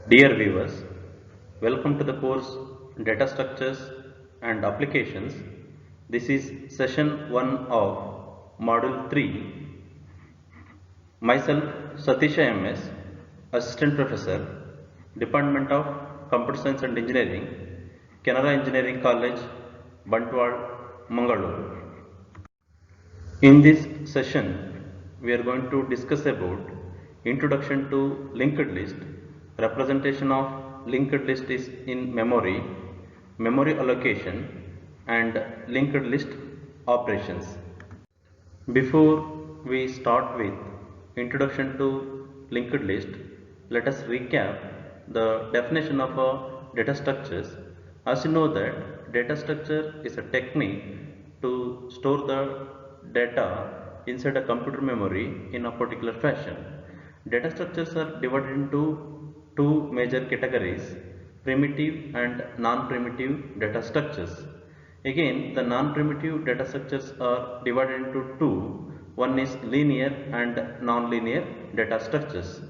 Dear viewers, welcome to the course Data Structures and Applications. This is session 1 of Module 3. Myself Satisha MS, Assistant Professor, Department of Computer Science and Engineering, Canara Engineering College, Bantwal, Mangalore. In this session, we are going to discuss about introduction to linked list, representation of linked list is in memory, memory allocation, and linked list operations. Before we start with introduction to linked list, let us recap the definition of a data structures. As you know that data structure is a technique to store the data inside a computer memory in a particular fashion. Data structures are divided into two major categories: primitive and non-primitive data structures. Again, the non-primitive data structures are divided into two. One is linear and non-linear data structures.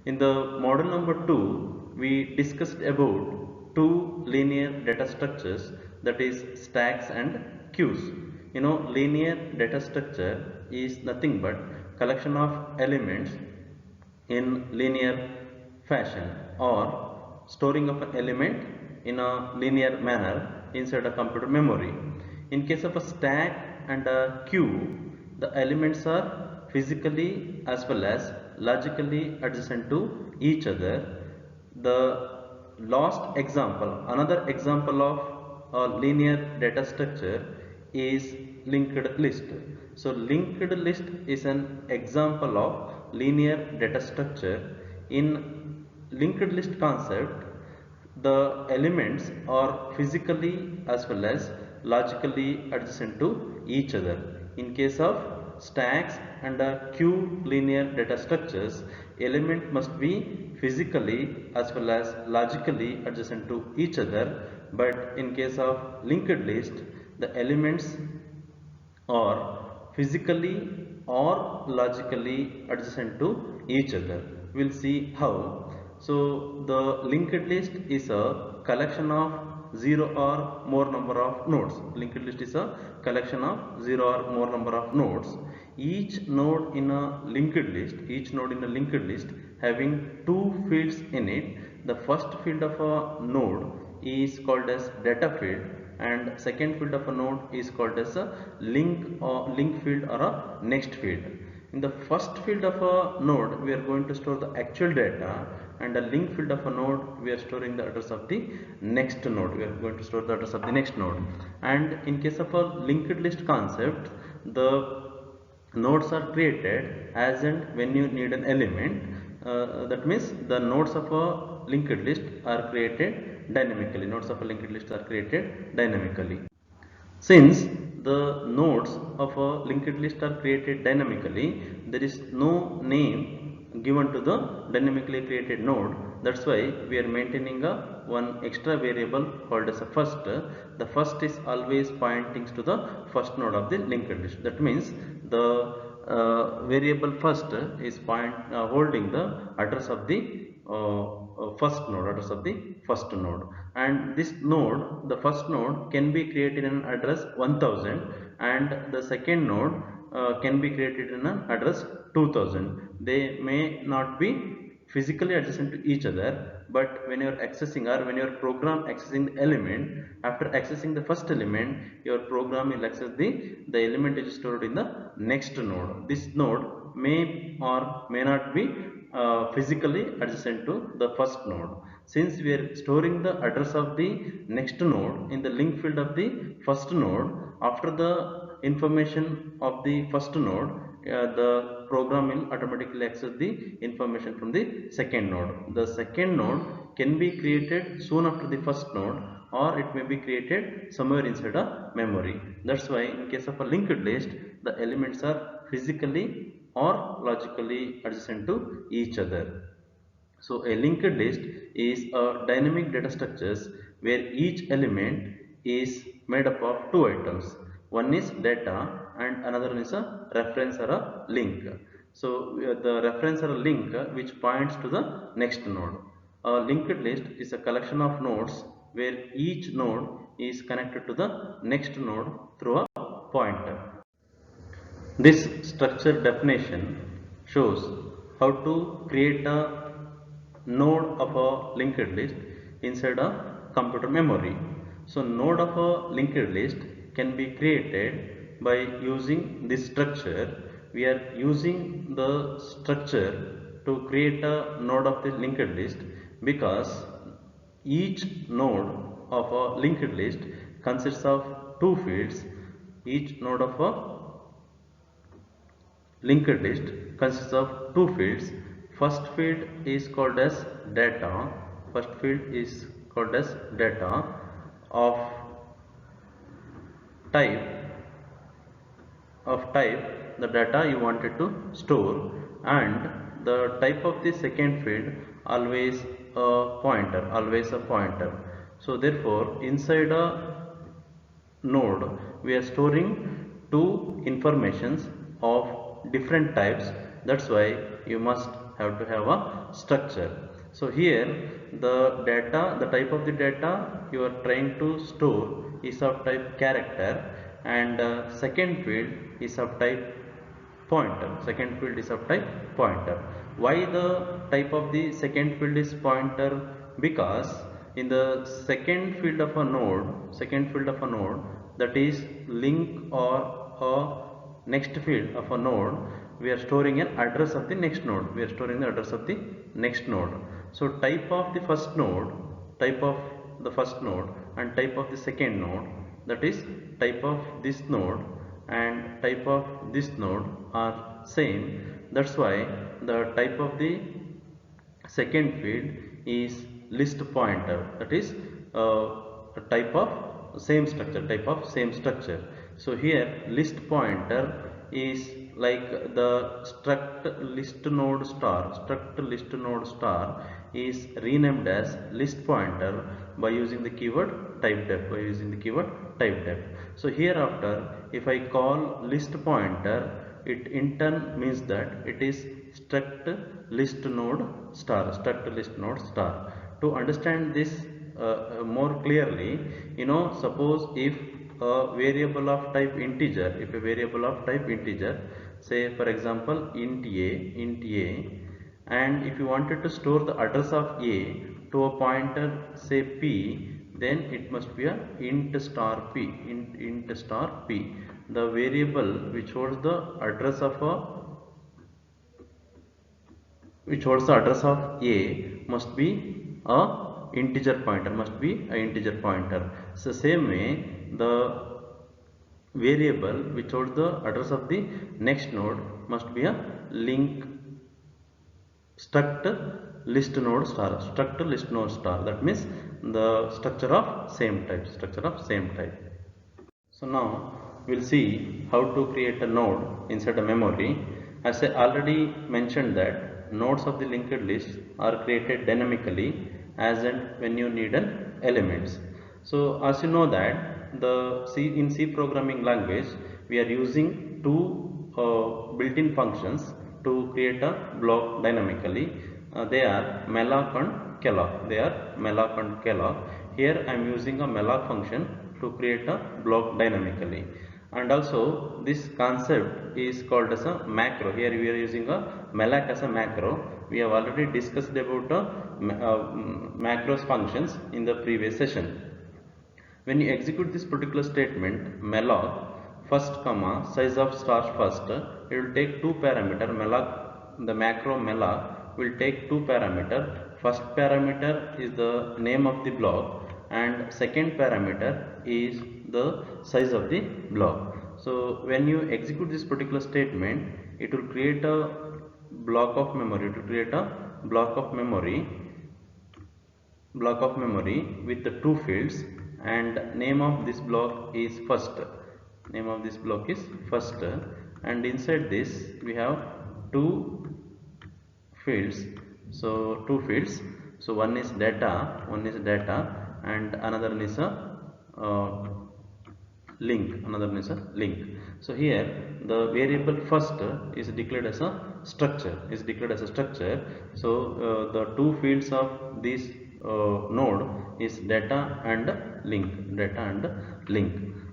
In the model number 2, we discussed about two linear data structures, that is stacks and queues. Linear data structure is nothing but collection of elements in linear fashion, or storing of an element in a linear manner inside a computer memory. In case of a stack and a queue, the elements are physically as well as logically adjacent to each other. The last example, another example of a linear data structure is linked list. So linked list is an example of linear data structure. In linked list concept, the elements are physically as well as logically adjacent to each other. In case of stacks and queue linear data structures, element must be physically as well as logically adjacent to each other, but in case of linked list, the elements are physically or logically adjacent to each other. We'll see how. So the linked list is a collection of zero or more number of nodes. Linked list is a collection of zero or more number of nodes. Each node in a linked list having two fields in it. The first field of a node is called as data field, and second field of a node is called as a link field or a next field. In the first field of a node, we are going to store the actual data, and the link field of a node, we are storing the address of the next node. We are going to store the address of the next node. And in case of a linked list concept, the nodes are created as and when you need an element. That means the nodes of a linked list are created dynamically. Since the nodes of a linked list are created dynamically, there is no name given to the dynamically created node. That's why we are maintaining one extra variable called as a first. The first is always pointing to the first node of the linked list. That means the variable first is holding the address of the first node, and this node, the first node, can be created in an address 1000, and the second node can be created in an address 2000. They may not be physically adjacent to each other, but when you are accessing, or when your program accessing the element, after accessing the first element, your program will access the element which is stored in the next node. This node may or may not be physically adjacent to the first node. Since we are storing the address of the next node in the link field of the first node, after the information of the first node, the program will automatically access the information from the second node. The second node can be created soon after the first node, or it may be created somewhere inside a memory. That's why in case of a linked list, the elements are physically or logically adjacent to each other. So a linked list is a dynamic data structures where each element is made up of two items. One is data and another one is a reference or a link. So the reference or a link which points to the next node. A linked list is a collection of nodes where each node is connected to the next node through a pointer. This structure definition shows how to create a node of a linked list inside a computer memory. So node of a linked list can be created by using this structure. We are using the structure to create a node of the linked list because each node of a linked list consists of two fields. Each node of a linked list consists of two fields. First field is called as data. First field is called as data of type the data you wanted to store, and the type of the second field always a pointer. So therefore inside a node we are storing two informations of different types. That's why you must have to have a structure. So here the type of the data you are trying to store is of type character, and second field is of type pointer. Second field is of type pointer. Why the type of the second field is pointer? Because in the second field of a node, that is link or a next field of a node, we are storing an address of the next node. We are storing the address of the next node. So type of the first node, type of the first node and type of the second node, that is type of this node and type of this node are same. That's why the type of the second field is list pointer, that is a type of same structure. So here list pointer is like the struct list node star is renamed as list pointer by using the keyword type def. So hereafter if I call list pointer, it in turn means that it is struct list node star. To understand this more clearly, suppose if a variable of type integer, say for example int a, and if you wanted to store the address of a to a pointer say p, then it must be a int star p. The variable which holds the address of a must be a integer pointer. So same way the variable which holds the address of the next node must be a link struct list node star. That means the structure of same type. So now we'll see how to create a node inside a memory. As I already mentioned that nodes of the linked list are created dynamically as and when you need an elements. So as you know that in C programming language we are using two built-in functions to create a block dynamically. They are malloc and kellogg. Here I am using a malloc function to create a block dynamically, and also this concept is called as a macro. Here we are using a malloc as a macro. We have already discussed about macros functions in the previous session. When you execute this particular statement malloc first comma size of star first, it will take two parameter. The macro malloc will take two parameter. First parameter is the name of the block and second parameter is the size of the block. So when you execute this particular statement, it will create a block of memory with the two fields, and name of this block is first. And inside this we have two fields, So two fields. So one is data, and another is a link, So here the variable first is declared as a structure, So the two fields of this node is data and link.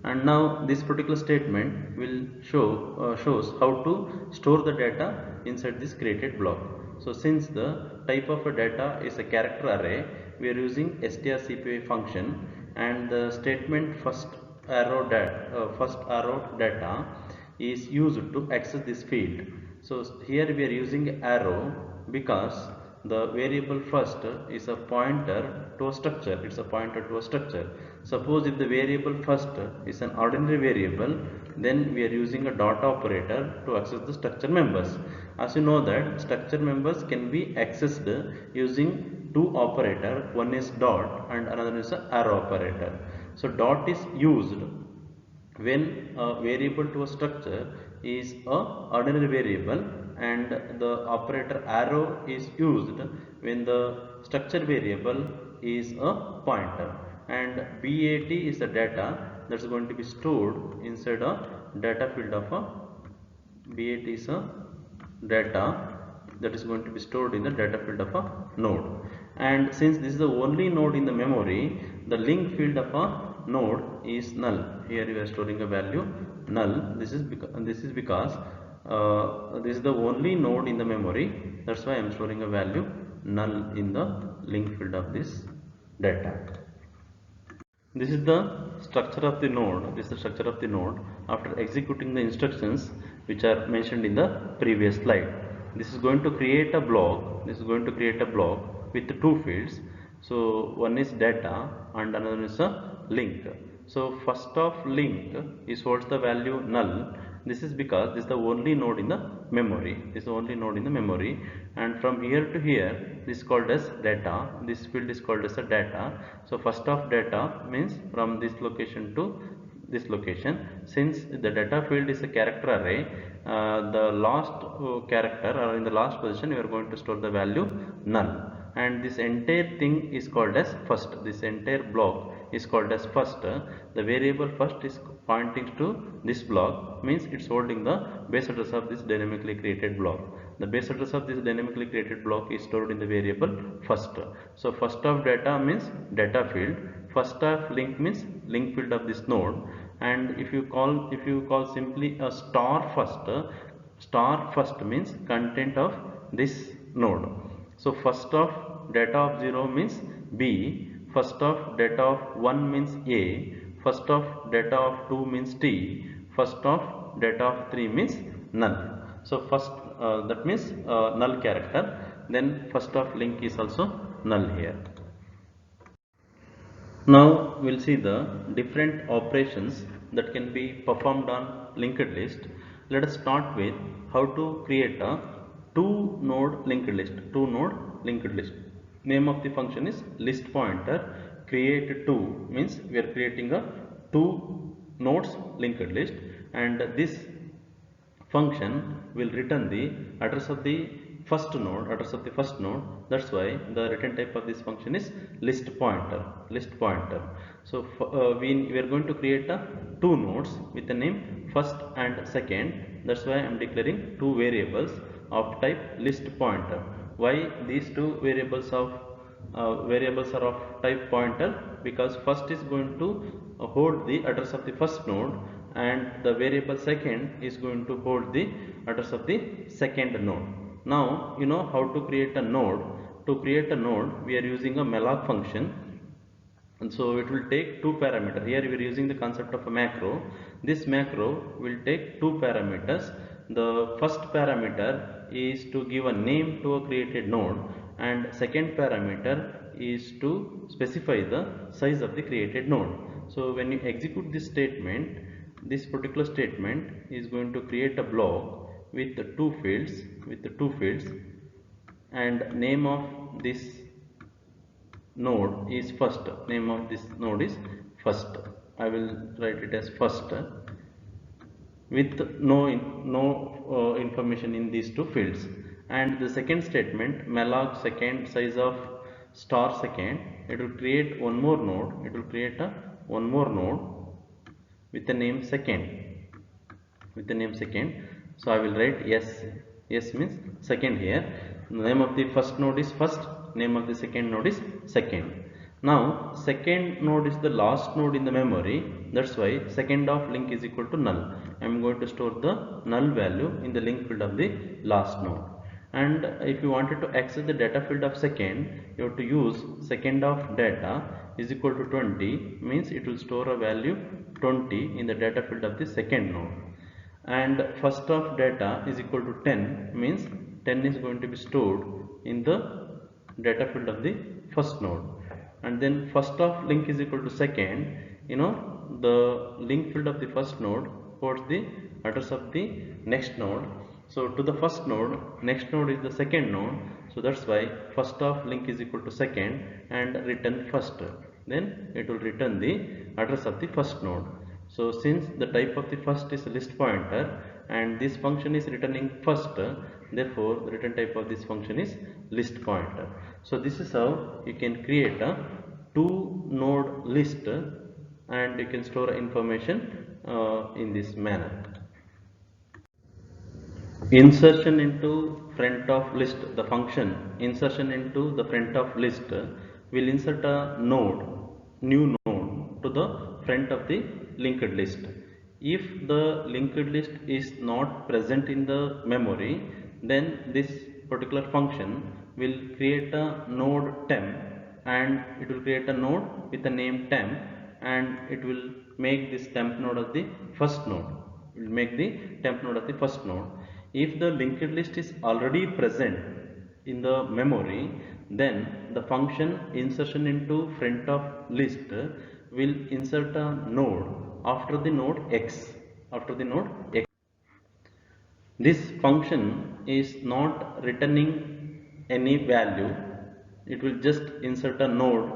And now this particular statement will shows how to store the data inside this created block. So since the type of a data is a character array, we are using strcpy function, and the statement first arrow data is used to access this field. So here we are using arrow because the variable first is a pointer to a structure. Suppose if the variable first is an ordinary variable, then we are using a dot operator to access the structure members. As you know that structure members can be accessed using two operator. One is dot and another is a arrow operator. So dot is used when a variable to a structure is a ordinary variable, and the operator arrow is used when the structure variable is a pointer, and BAT is the data that's going to be stored inside a data field of a BAT is a data that is going to be stored in the data field of a node. And since this is the only node in the memory, the link field of a node is null. Here you are storing a value null. This is because this is the only node in the memory. That's why I am storing a value null in the link field of this data. This is the structure of the node. After executing the instructions which are mentioned in the previous slide. This is going to create a block. With two fields. So one is data and another is a link. So first of link is holds the value null. This is because this is the only node in the memory. And from here to here, this is called as data. This field is called as a data. So first of data means from this location to this location. Since the data field is a character array, the last character or in the last position you are going to store the value null, and this entire thing is called as first. This entire block is called as first. The variable first is pointing to this block, means it's holding the base address of this dynamically created block. The base address of this dynamically created block is stored in the variable first. So first of data means data field, first of link means link field of this node, and if you call simply a star first means content of this node. So first of data of 0 means B, first of data of 1 means A, first of data of 2 means T, first of data of 3 means null. So first that means null character, then first of link is also null here. Now we will see the different operations that can be performed on linked list. Let us start with how to create a two node linked list. Name of the function is list pointer. Create two means we are creating a two nodes linked list, and this function will return the address of the first node. That's why the return type of this function is list pointer. So we are going to create a two nodes with the name first and second. That's why I am declaring two variables of type list pointer. Why these two variables are of type pointer? Because first is going to hold the address of the first node, and the variable second is going to hold the address of the second node. Now you know how to create a node. To create a node, we are using a malloc function, and so it will take two parameters. Here we are using the concept of a macro. This macro will take two parameters. The first parameter is to give a name to a created node, and second parameter is to specify the size of the created node. So when you execute this statement, this particular statement is going to create a block with the two fields, and name of this node is first. I will write it as first with no information in these two fields, and the second statement malloc second size of star second, it will create one more node, it will create a one more node with the name second, so I will write s means second here. The name of the first node is first, name of the second node is second. Now second node is the last node in the memory, that's why second of link is equal to null. I am going to store the null value in the link field of the last node. And if you wanted to access the data field of second, you have to use second of data is equal to 20, means it will store a value 20 in the data field of the second node. And first of data is equal to 10, means 10 is going to be stored in the data field of the first node. And then first of link is equal to second, the link field of the first node holds the address of the next node. So to the first node, next node is the second node, so that's why first of link is equal to second and return first, then it will return the address of the first node. So since the type of the first is a list pointer and this function is returning first, therefore the return type of this function is list pointer. So this is how you can create a two node list and you can store information in this manner. Insertion into front of list, the function insertion into the front of list will insert a new node to the front of the linked list. If the linked list is not present in the memory, then this particular function will create a node temp and it will create a node with the name temp and it will make this temp node as the first node. It will make the temp node as the first node. If the linked list is already present in the memory, then the function insertion into front of list will insert a node after the node x. This function is not returning any value, it will just insert a node.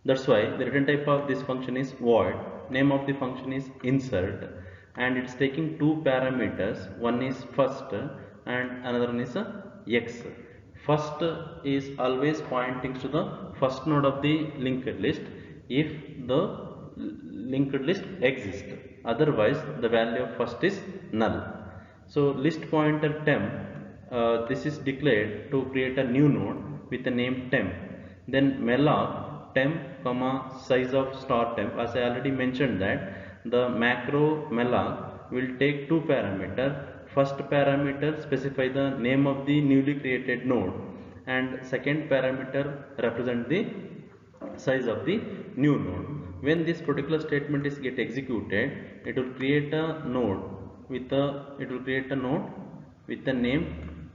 That's why the return type of this function is void. Name of the function is insert and it's taking two parameters, one is first and another one is x. First is always pointing to the first node of the linked list if the linked list exists, otherwise the value of first is null. So list pointer temp, this is declared to create a new node with the name temp. Then malloc temp comma size of star temp, as I already mentioned that the macro malloc will take two parameters. First parameter specify the name of the newly created node and second parameter represent the size of the new node. When this particular statement is get executed, it will create a node with the name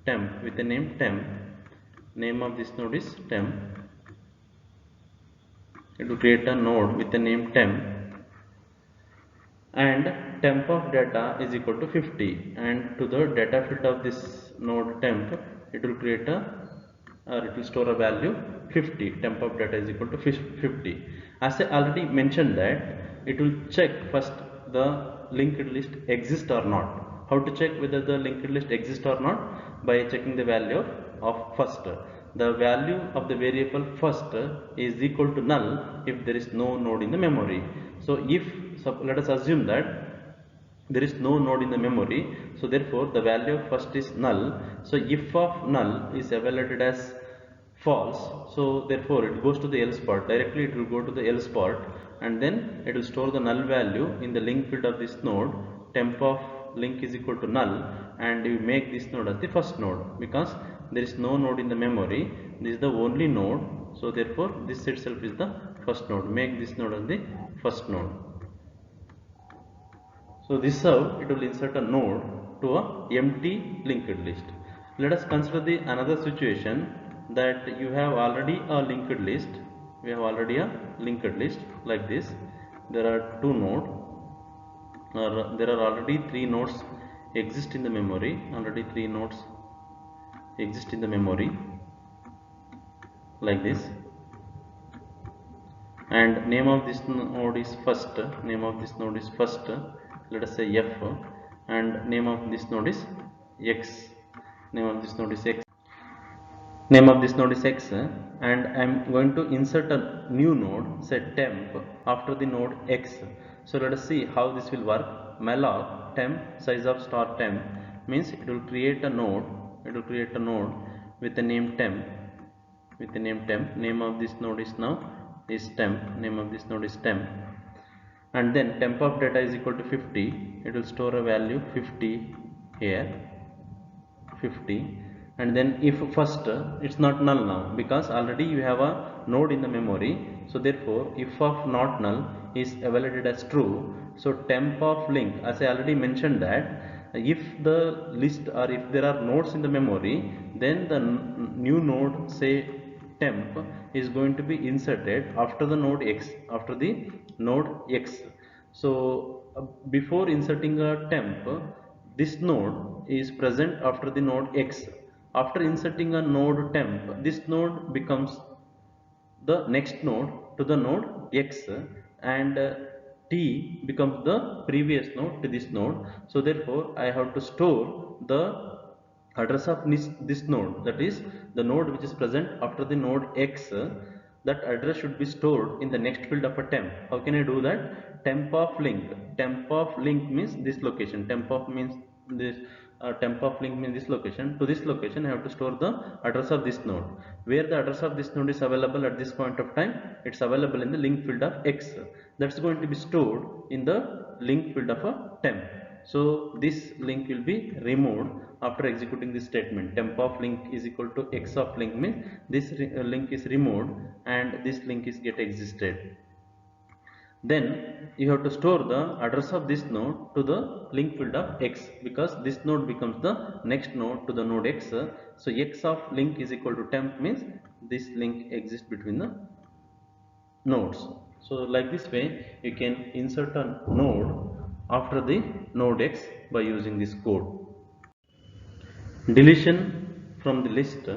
temp, name of this node is temp. It will create a node with the name temp and temp of data is equal to 50, and to the data field of this node temp it will create it will store a value 50. Temp of data is equal to 50. As I already mentioned that it will check first the linked list exists or not. How to check whether the linked list exists or not? By checking the value of first. The value of the variable first is equal to null if there is no node in the memory. So let us assume that there is no node in the memory, so therefore the value of first is null. So if of null is evaluated as false, so therefore it goes to the else part. Directly it will go to the else part and then it will store the null value in the link field of this node. Temp of link is equal to null and you make this node as the first node because there is no node in the memory. This is the only node, so therefore this itself is the first node. Make this node as the first node. So this is how it will insert a node to a empty linked list. Let us consider the another situation that you have already a linked list. We have already a linked list like this. There are two nodes, or there are already three nodes exist in the memory. Already three nodes exist in the memory like this. And name of this node is first. Name of this node is first. Let us say F, and name of this node is X. name of this node is x, name of this node is x, and I am going to insert a new node, say temp, after the node x. So let us see how this will work. Malloc temp size of star temp means it will create a node, with the name temp, name of this node is now is temp, name of this node is temp, and then temp of data is equal to 50. It will store a value 50 here, 50, and then if first it's not null now because already you have a node in the memory. So therefore if of not null is evaluated as true. So temp of link, as I already mentioned, that if the list or if there are nodes in the memory, then the new node, say temp, is going to be inserted after the node x, so before inserting a temp, this node is present after the node x. After inserting a node temp, this node becomes the next node to the node x, and t becomes the previous node to this node. So therefore I have to store the address of this node, that is the node which is present after the node x. That address should be stored in the next field of a temp. How can I do that? Temp of link, means this location, this temp of link means this location. To this location I have to store the address of this node. Where the address of this node is available at this point of time, it's available in the link field of x. That's going to be stored in the link field of a temp. So this link will be removed after executing this statement. Temp of link is equal to x of link means this link is removed and this link is get existed. Then you have to store the address of this node to the link field of x, because this node becomes the next node to the node x. So x of link is equal to temp means this link exists between the nodes. So like this way you can insert a node after the node x by using this code. Deletion from the list.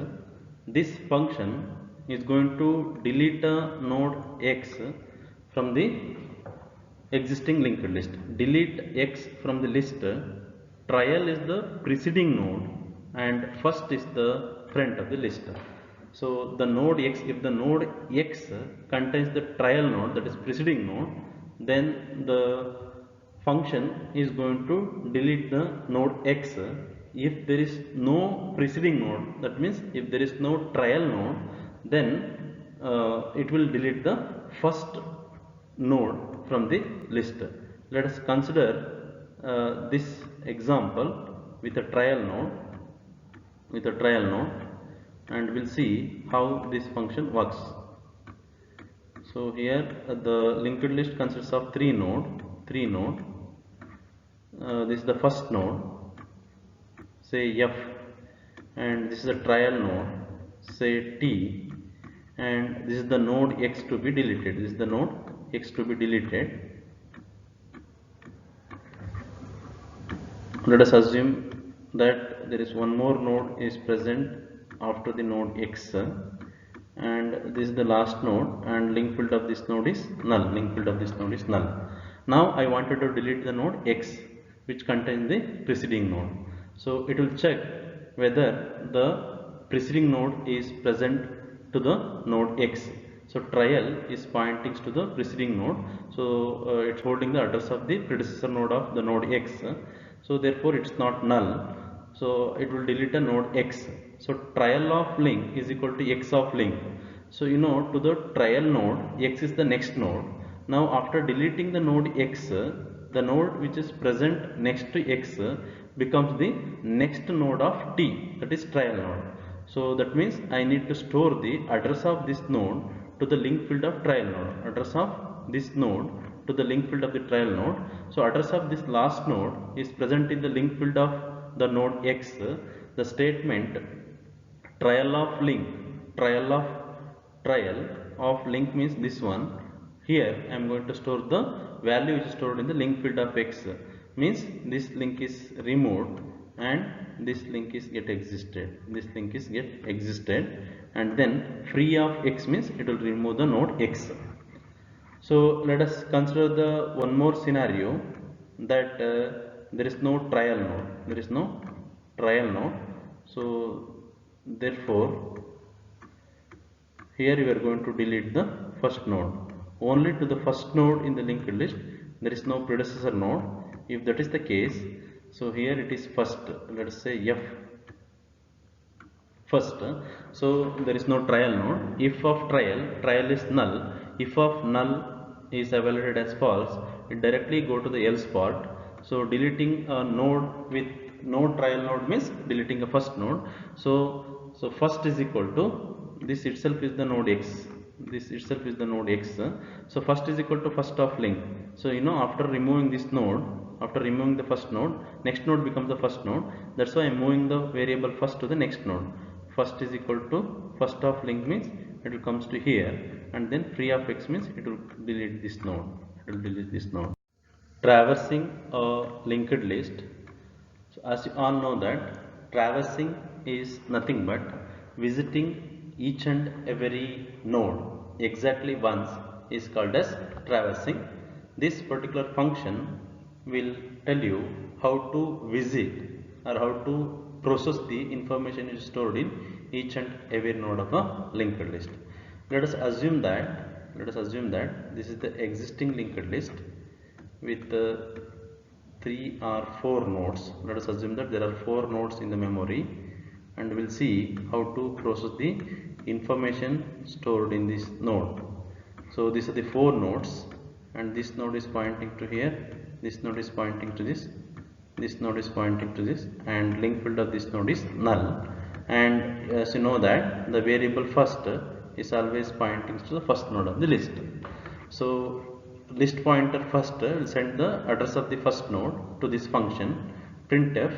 This function is going to delete a node x from the existing linked list. Delete x from the list. Trial is the preceding node and first is the front of the list. So the node x, if the node x contains the trial node, that is preceding node, then the function is going to delete the node x. If there is no preceding node, that means if there is no trial node, then it will delete the first node from the list. Let us consider this example with a trial node, and we'll see how this function works. So here the linked list consists of three node. This is the first node, say f, and this is a trial node, say t, and this is the node x to be deleted. Let us assume that there is one more node is present after the node x, and this is the last node, and link field of this node is null. Now I wanted to delete the node x which contains the preceding node. So it will check whether the preceding node is present to the node x. So trial is pointing to the preceding node. So it's holding the address of the predecessor node of the node x. So therefore it's not null. So it will delete a node x. So trial of link is equal to x of link. So you know, to the trial node, x is the next node. Now after deleting the node x, the node which is present next to x becomes the next node of t, that is trial node. So that means I need to store the address of this node to the link field of trial node. Address of this node to the link field of the trial node. So address of this last node is present in the link field of the node x. The statement trial of link means this one. Here I am going to store the value which is stored in the link field of x, means this link is removed and this link is get existed. And then free of x means it will remove the node x. So let us consider the one more scenario, that there is no trial node. So therefore here you are going to delete the first node. Only to the first node in the linked list, there is no predecessor node. If that is the case, so here it is first, let us say F first. So there is no trial node. If of trial, trial is null. If of null is evaluated as false, it directly go to the else part. So deleting a node with no trial node means deleting a first node. So first is equal to, this itself is the node x, this itself is the node x. So first is equal to first of link. So you know, after removing this node, after removing the first node, next node becomes the first node. That's why I'm moving the variable first to the next node. First is equal to first of link means it will comes to here, and then free of x means it will delete this node. It will delete this node. Traversing a linked list. So as you all know that traversing is nothing but visiting each and every node exactly once is called as traversing. This particular function will tell you how to visit or how to process the information is stored in each and every node of a linked list. Let us assume that this is the existing linked list with 3 or 4 nodes. Let us assume that there are 4 nodes in the memory, and we'll see how to process the information stored in this node. So these are the 4 nodes, and this node is pointing to here, this node is pointing to this node is pointing to this, and link field of this node is null. And as you know that the variable first is always pointing to the first node of the list. So list pointer first will send the address of the first node to this function printf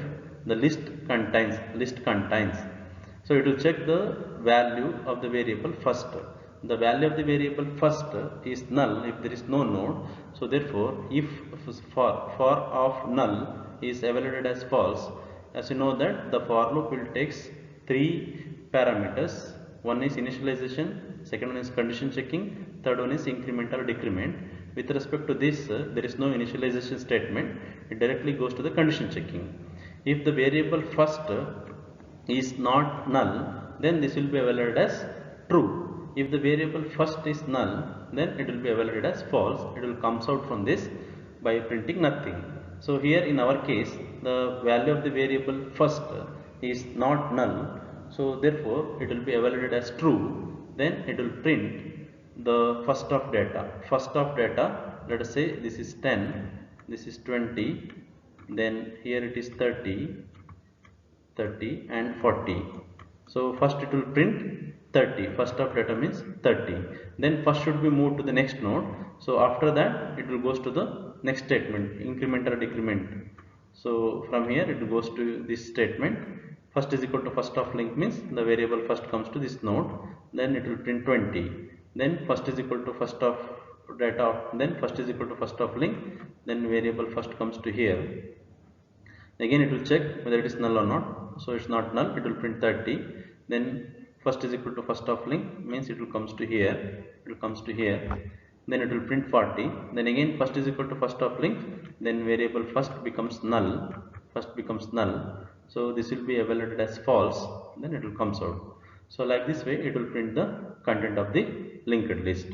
the list contains. So it will check the value of the variable first. The value of the variable first is null if there is no node. So therefore, if for of null is evaluated as false, as you know that the for loop will takes 3 parameters. One is initialization, second one is condition checking, third one is increment or decrement. With respect to this, there is no initialization statement. It directly goes to the condition checking. If the variable first is not null, then this will be evaluated as true. If the variable first is null, then it will be evaluated as false. It will comes out from this by printing nothing. So here in our case, the value of the variable first is not null. So therefore, it will be evaluated as true. Then it will print the first of data. First of data, let us say this is 10, this is 20, then here it is 30 and 40. So first it will print 30. First of data means 30. Then first should be moved to the next node. So after that it will goes to the next statement, increment or decrement. So from here it goes to this statement. First is equal to first of link means the variable first comes to this node. Then it will print 20. Then first is equal to first of data. Then first is equal to first of link. Then variable first comes to here. Again it will check whether it is null or not. So it's not null, it will print 30. Then first is equal to first of link means it will comes to here, it will comes to here. Then it will print 40. Then again first is equal to first of link, then variable first becomes null, so this will be evaluated as false, then it will comes out. So like this way it will print the content of the linked list.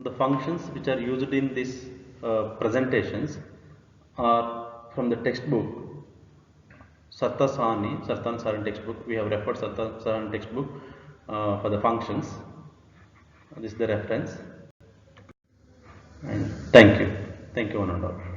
The functions which are used in this presentations are from the textbook Sartan textbook. We have referred Sartan textbook for the functions. This is the reference. And thank you one and all.